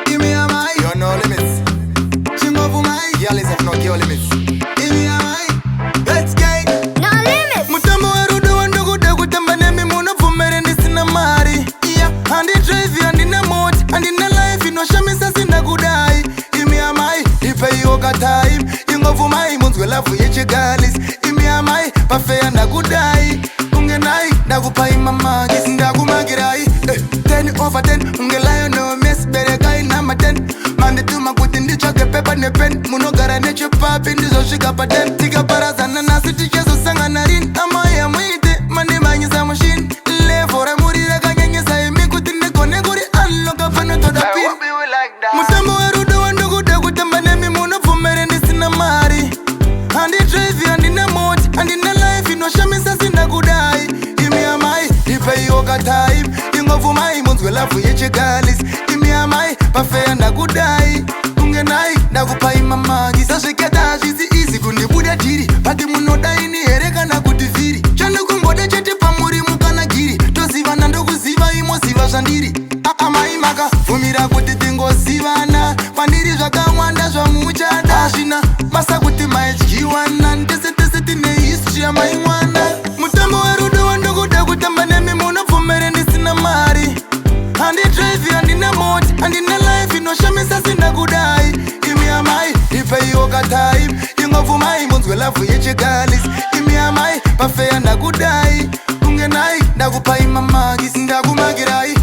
Give me a mic. You're no limits. Chingovu mai. Girl is have no girl limits. Give me a mic. Let's get No limits. Mutambo warudu wandugu dagu tambane mimuno fumere nisina mari. Yeah, andi drive andi na moti andi na life ino shamisa sinda kudai. Give me a mic. Ipe yoga time. Ingovu mai munzwe lafu yeche galis. Give me a mic. Pafea na kudai. Ungenai nakupai mama kisinda kumagirai. 10/10 ungelayo no mess bere kai number 10. Mande tuma kuti ndichoke pepa ne pen. Munogara neche papi ndizoshika paten. Tika parazana nasi tichezo sanga narin. Amaya mwite mande manyisa machine. Lefora murira kanyanyisa imi kuti nekone kuri unlock fano toda pin. Mutambo warudu wandugu dagu tambane mimuno fumere nisina mari. Andi drive andi na moti andi na life ino shamisa sinda kudai. Imi amai ipe yoga time. Ingovu mai munzwe lafu yeche galis. Imi amai pafea na kudai. Ungenai nakupai mama gisashiketa shizi easy kundibuda tiri. Pati munodai ni hereka na kutiviri. Chando kumbode chete pamuri mukana giri. Toziva nando kuziva imo ziva shandiri. Amai maka fumira kuti tingo zivana. Pandiri zvakawanda zvamuchada. Ashina masa kuti maedjiwana. Ndese tine history ya maimwana. Mutambo warudo wandokuda kutamba nemi muno fumere nisina mari. Andi drive andi na moti andi na life ino shamisa sinda kudai. Imi amai ipe yoga time. Ingovu mai munzwe lafu yeche galis. Imi amai pafea na kudai. Ungenai nakupai mama kisinda kumagirai.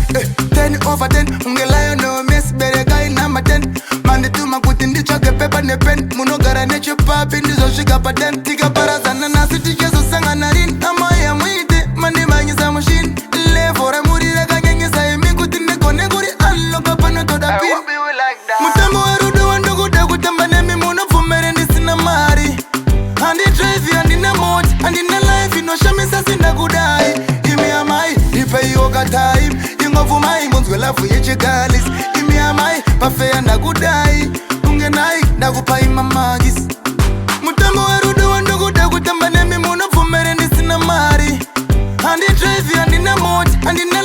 10/10 ungelayo no mess bere kai number 10. Mande tuma kuti ndichoke pepa ne pen. Munogara neche papi ndizoshika paten. Tika parazana nasi tichezo sanga narin. Amaya mwite mande manyisa machine. Lefora murira kanyanyisa imi kuti nekone kuri unlock pano toda pin. Mutambo warudu wandugu dagu tambane mimuno fumere nisina mari. Andi drive andi na moti andi na life ino shamisa sinda kudai. Imi amai ipe yoga time. Ingovu mai munzwe lafu yeche galis. Imi amai pafea na kudai. Ungenai nakupai mama gis. Mutambo warudu wandugu dagu tambane mimuno fumere nisina mari. Andi drive andi na moti andi na